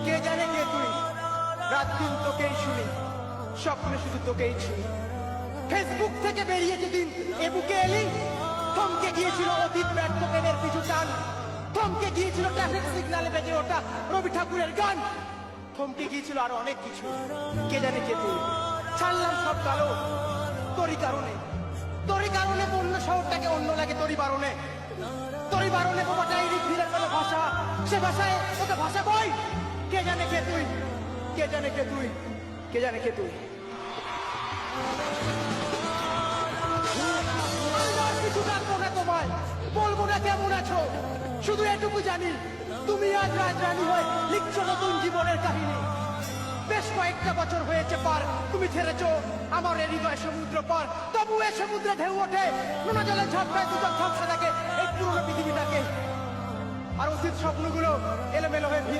কে জানে কে তুই? রাত দিন তোকেই শুনি, স্বপ্নে শুধু তোকেই ছুঁই। ফেসবুক থেকে বেরিয়ে যেদিন এ বুকে এলি, থমকে গিয়েছিল অতীত ব্যর্থ প্রেমের পিছু টান, থমকে গিয়েছিল ট্রাফিক সিগন্যালে বেজে ওঠা রবি ঠাকুরের গান, থমকে গিয়েছিল আরো অনেক কিছু। কে জানে কে তুই? ছাড়লাম সব কালো তোরই কারণে, তোরই কারণে বন্য শহরটাকে অন্য লাগে তোরই বারণে, তোরই বারণে বোমাটা এই ভিড়ের কোনো ভাষা, সে ভাষায় ওকে ভাষা বই। কে জানে কে তুই? কে জানে কে তুই? কে জানে কে তুই? কিছু ডাকবো না তোমায়, বলবো না কেমন আছো, শুধু এটুকু জানি তুমি আজ রাজরানী হয়ে লিখছো নতুন জীবনের কাহিনী। বেশ কয়েকটা বছর হয়েছে পার, তুমি ছেড়েছো আমার এই হৃদয় সমুদ্র পার, তবু এ সমুদ্রে ঢেউ ওঠে, নোনা জলের ঝাপটায় দুজন ঝাপসা থাকে এই পুরোনো পৃথিবীটাকে। আর অতীত স্বপ্নগুলো এলোমেলো হয়ে ভিড়